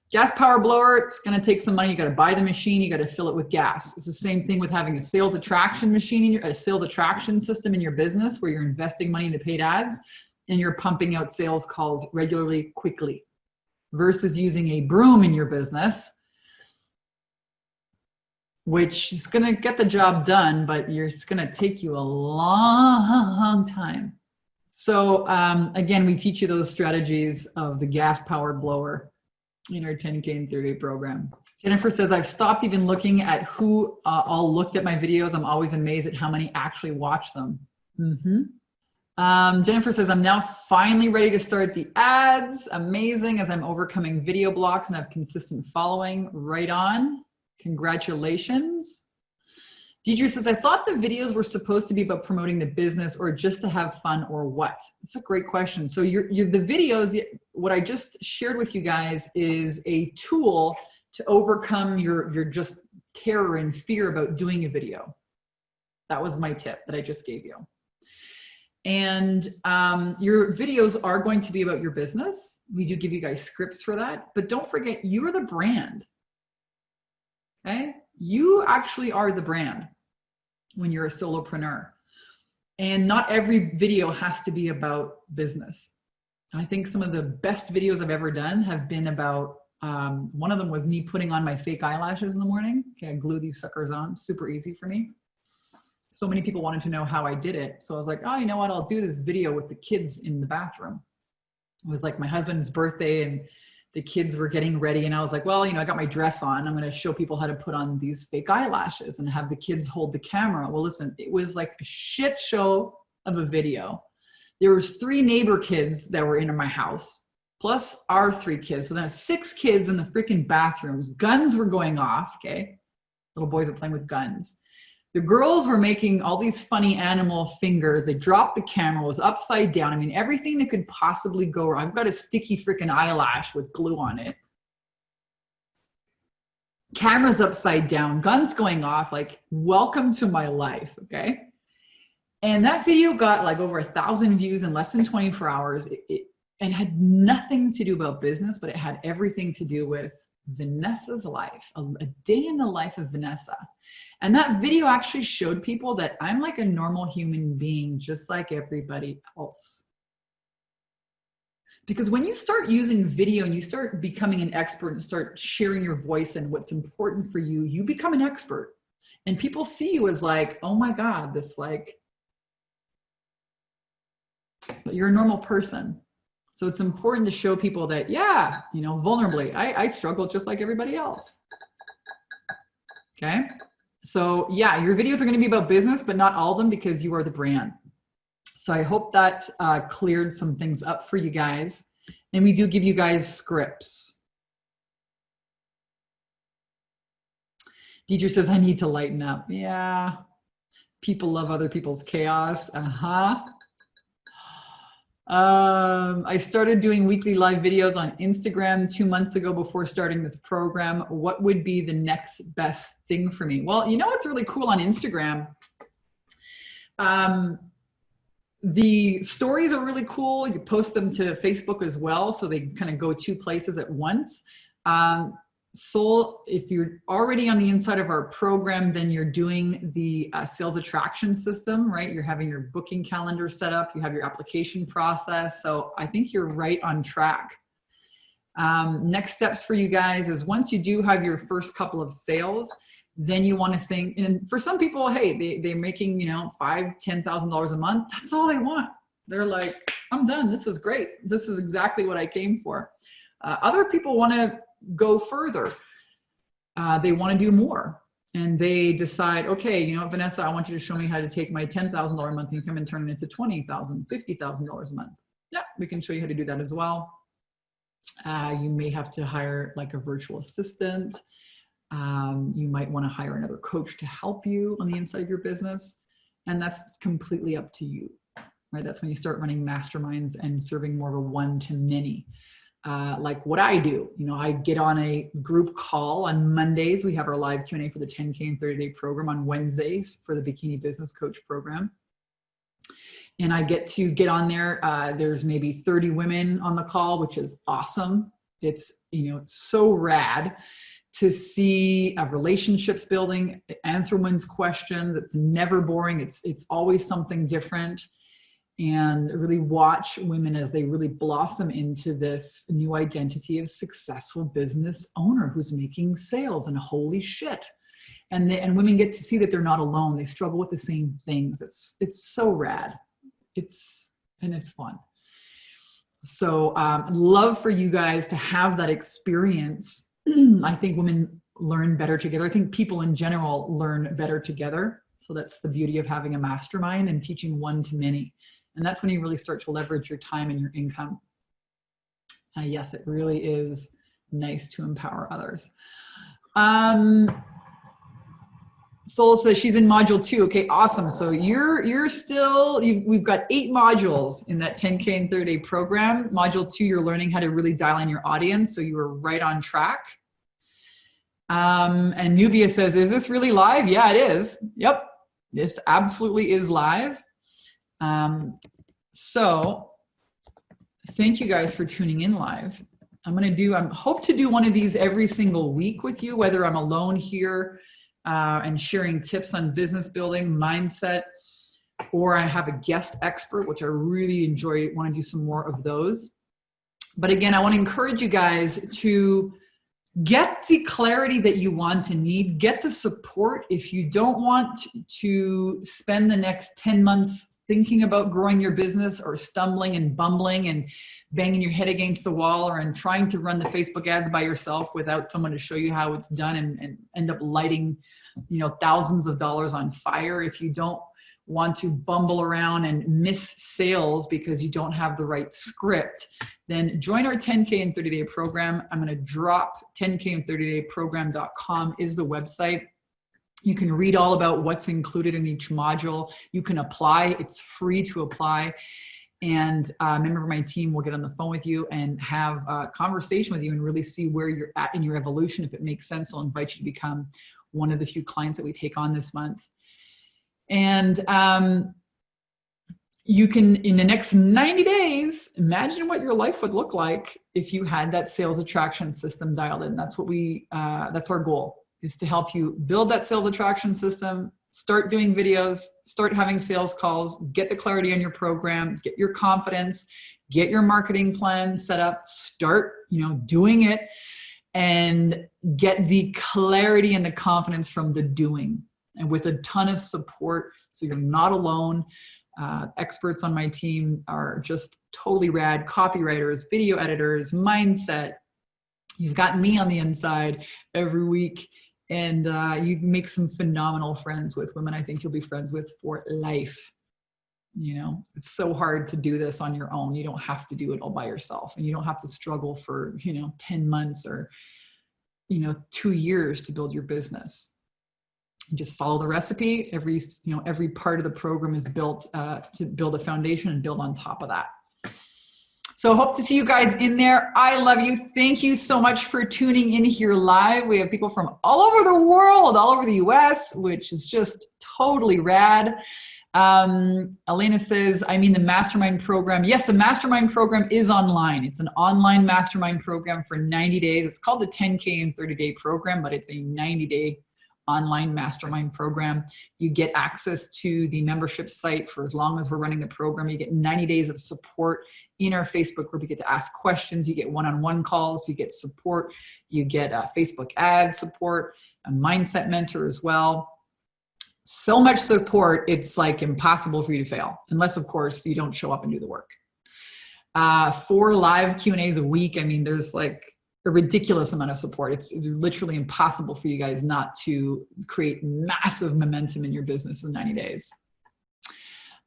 Gas power blower, it's going to take some money. You got to buy the machine. You got to fill it with gas. It's the same thing with having a sales attraction machine, a sales attraction system in your business, where you're investing money into paid ads and you're pumping out sales calls regularly, quickly, versus using a broom in your business, which is going to get the job done, but it's going to take you a long time. So again, we teach you those strategies of the gas powered blower in our 10K in 30-day program. Jennifer says, I've stopped even looking at who all looked at my videos. I'm always amazed at how many actually watch them. Jennifer says, I'm now finally ready to start the ads. Amazing, as I'm overcoming video blocks and have consistent following. Right on. Congratulations. Deidre says, I thought the videos were supposed to be about promoting the business, or just to have fun, or what? That's a great question. So the videos, what I just shared with you guys is a tool to overcome your just terror and fear about doing a video. That was my tip that I just gave you. And your videos are going to be about your business. We do give you guys scripts for that, but don't forget, you're the brand. Okay? You actually are the brand when you're a solopreneur. And not every video has to be about business. I think some of the best videos I've ever done have been about, one of them was me putting on my fake eyelashes in the morning. Okay, I glue these suckers on, super easy for me. So many people wanted to know how I did it. So I was like, oh, you know what? I'll do this video with the kids in the bathroom. It was like my husband's birthday, and the kids were getting ready. And I was like, well, I got my dress on. I'm going to show people how to put on these fake eyelashes and have the kids hold the camera. Well, listen, it was like a shit show of a video. There was 3 neighbor kids that were in my house, plus our 3 kids. So then 6 kids in the freaking bathrooms. Guns were going off. Okay. Little boys were playing with guns. The girls were making all these funny animal fingers. They dropped the camera, it was upside down. I mean, everything that could possibly go wrong. I've got a sticky freaking eyelash with glue on it. cameras upside down, guns going off, like, welcome to my life, okay? And that video got like over 1,000 views in less than 24 hours. And had nothing to do about business, but it had everything to do with Vanessa's life, a day in the life of Vanessa. And that video actually showed people that I'm like a normal human being, just like everybody else. Because when you start using video and you start becoming an expert and start sharing your voice and what's important for you, you become an expert. And people see you as like, oh my God, this like, but you're a normal person. So it's important to show people that, yeah, you know, vulnerably, I struggle just like everybody else. Okay. So yeah, your videos are going to be about business, but not all of them, because you are the brand. So I hope that cleared some things up for you guys. And we do give you guys scripts. Deidre says, I need to lighten up. Yeah. People love other people's chaos. I started doing weekly live videos on Instagram 2 months ago before starting this program. What would be the next best thing for me? Well, you know what's really cool on Instagram? The stories are really cool. You post them to Facebook as well, so they kind of go 2 places at once. So if you're already on the inside of our program, then you're doing the sales attraction system, right? You're having your booking calendar set up. You have your application process. So I think you're right on track. Next steps for you guys is, once you do have your first couple of sales, then you want to think, and for some people, hey, they're making, you know, $5,000, $10,000 a month. That's all they want. They're like, I'm done. This is great. This is exactly what I came for. Other people want to go further. They want to do more, and they decide, okay, you know, Vanessa, I want you to show me how to take my $10,000 a month income and turn it into $20,000, $50,000 a month. Yeah, we can show you how to do that as well. You may have to hire like a virtual assistant. You might want to hire another coach to help you on the inside of your business. And that's completely up to you, right? That's when you start running masterminds and serving more of a one-to-many. Like what I do, you know, I get on a group call on Mondays. We have our live Q&A for the 10K and 30-day program on Wednesdays for the Bikini Business Coach program. And I get to get on there. There's maybe 30 women on the call, which is awesome. It's, you know, so rad to see relationships building, answer women's questions. It's never boring. It's always something different. And really watch women as they really blossom into this new identity of successful business owner who's making sales, and holy shit. And women get to see that they're not alone. They struggle with the same things. It's so rad. It's fun. So love for you guys to have that experience. I think women learn better together. I think people in general learn better together. So that's the beauty of having a mastermind and teaching one to many. And that's when you really start to leverage your time and your income. Yes, it really is nice to empower others. Soul says she's in module 2. Okay, awesome. So you're still, we've got 8 modules in that 10K and 30-day program. Module 2, you're learning how to really dial in your audience. So you were right on track. And Nubia says, is this really live? Yeah, it is. Yep, this absolutely is live. So thank you guys for tuning in live. I hope to do one of these every single week with you, whether I'm alone here and sharing tips on business building, mindset, or I have a guest expert, which I really want to do some more of those. But again, I want to encourage you guys to get the clarity that you want and need. Get the support. If you don't want to spend the next 10 months thinking about growing your business, or stumbling and bumbling and banging your head against the wall, or trying to run the Facebook ads by yourself without someone to show you how it's done, and end up lighting, you know, thousands of dollars on fire. If you don't want to bumble around and miss sales because you don't have the right script, then join our 10K and 30-day program. I'm going to drop 10kand30dayprogram.com is the website. You can read all about what's included in each module. You can apply. It's free to apply. And a member of my team will get on the phone with you and have a conversation with you and really see where you're at in your evolution. If it makes sense, I'll invite you to become one of the few clients that we take on this month. And you can, in the next 90 days, imagine what your life would look like if you had that sales attraction system dialed in. That's what that's our goal, is to help you build that sales attraction system, start doing videos, start having sales calls, get the clarity on your program, get your confidence, get your marketing plan set up, start, doing it, and get the clarity and the confidence from the doing, and with a ton of support. So you're not alone. Experts on my team are just totally rad. Copywriters, video editors, mindset. You've got me on the inside every week, and you make some phenomenal friends with women I think you'll be friends with for life. It's so hard to do this on your own. You don't have to do it all by yourself, and you don't have to struggle for 10 months or 2 years to build your business. Just follow the recipe. Every part of the program is built to build a foundation and build on top of that. So hope to see you guys in there. I love you. Thank you so much for tuning in here live. We have people from all over the world, all over the US, which is just totally rad. Elena says, I mean the mastermind program. Yes, the mastermind program is online. It's an online mastermind program for 90 days. It's called the 10K and 30-day program, but it's a 90-day online mastermind program. You get access to the membership site for as long as we're running the program. You get 90 days of support in our Facebook group. You get to ask questions. You get one-on-one calls. You get support. You get Facebook ads support, a mindset mentor as well. So much support, it's like impossible for you to fail, unless of course you don't show up and do the work. 4 live Q&As a week. I mean, there's like a ridiculous amount of support. It's literally impossible for you guys not to create massive momentum in your business in 90 days.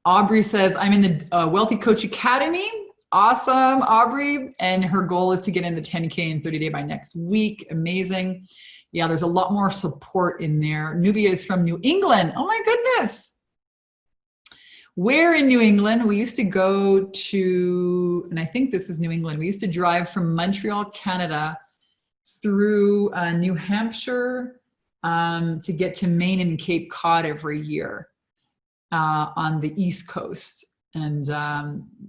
Aubrey says, I'm in the Wealthy Coach Academy. Awesome, Aubrey. And her goal is to get in the 10K and 30-day by next week. Amazing. Yeah, there's a lot more support in there. Nubia is from New England. Oh my goodness. Where in New England? We used to go to, and I think this is New England. We used to drive from Montreal, Canada through New Hampshire to get to Maine and Cape Cod every year on the East Coast. And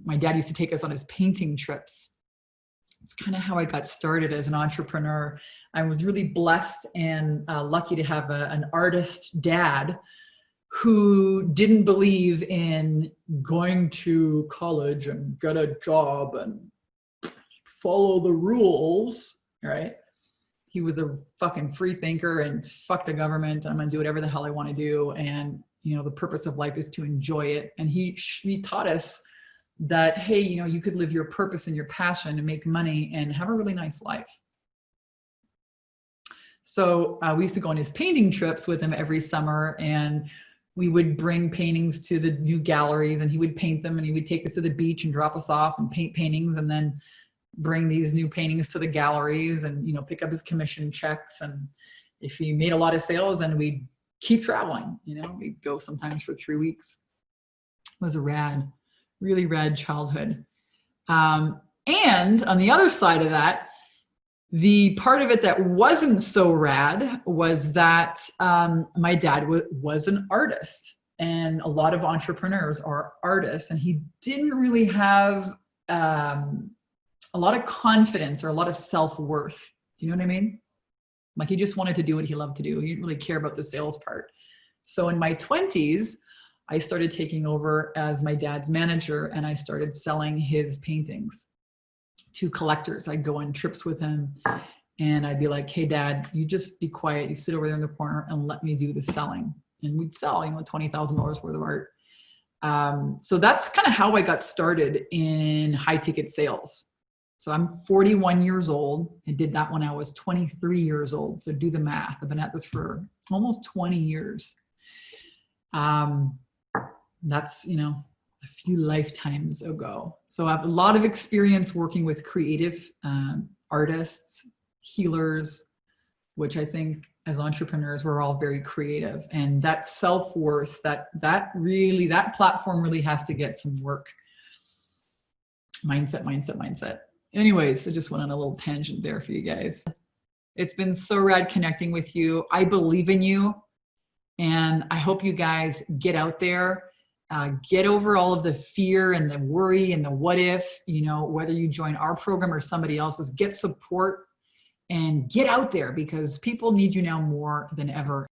my dad used to take us on his painting trips. It's kind of how I got started as an entrepreneur. I was really blessed and lucky to have an artist dad who didn't believe in going to college and get a job and follow the rules, right? He was a fucking free thinker and fuck the government. I'm gonna do whatever the hell I want to do. And the purpose of life is to enjoy it. And he taught us that, hey, you could live your purpose and your passion and make money and have a really nice life. So we used to go on his painting trips with him every summer, and we would bring paintings to the new galleries, and he would paint them, and he would take us to the beach and drop us off and paint paintings, and then bring these new paintings to the galleries and, pick up his commission checks. And if he made a lot of sales, then we'd keep traveling, we'd go sometimes for 3 weeks. It was a really rad childhood. And on the other side of that, the part of it that wasn't so rad was that my dad was an artist, and a lot of entrepreneurs are artists, and he didn't really have a lot of confidence or a lot of self-worth. Do you know what I mean? Like, he just wanted to do what he loved to do. He didn't really care about the sales part. So in my 20s, I started taking over as my dad's manager, and I started selling his paintings to collectors. I'd go on trips with him, and I'd be like, hey dad, you just be quiet. You sit over there in the corner and let me do the selling. And we'd sell, $20,000 worth of art. So that's kind of how I got started in high ticket sales. So I'm 41 years old. I did that when I was 23 years old. So do the math. I've been at this for almost 20 years. That's, a few lifetimes ago. So I have a lot of experience working with creative artists, healers, which I think as entrepreneurs, we're all very creative. And that self-worth, that platform really has to get some work. Mindset, mindset, mindset. Anyways, I just went on a little tangent there for you guys. It's been so rad connecting with you. I believe in you. And I hope you guys get out there, get over all of the fear and the worry and the what if, you know, whether you join our program or somebody else's, get support and get out there because people need you now more than ever.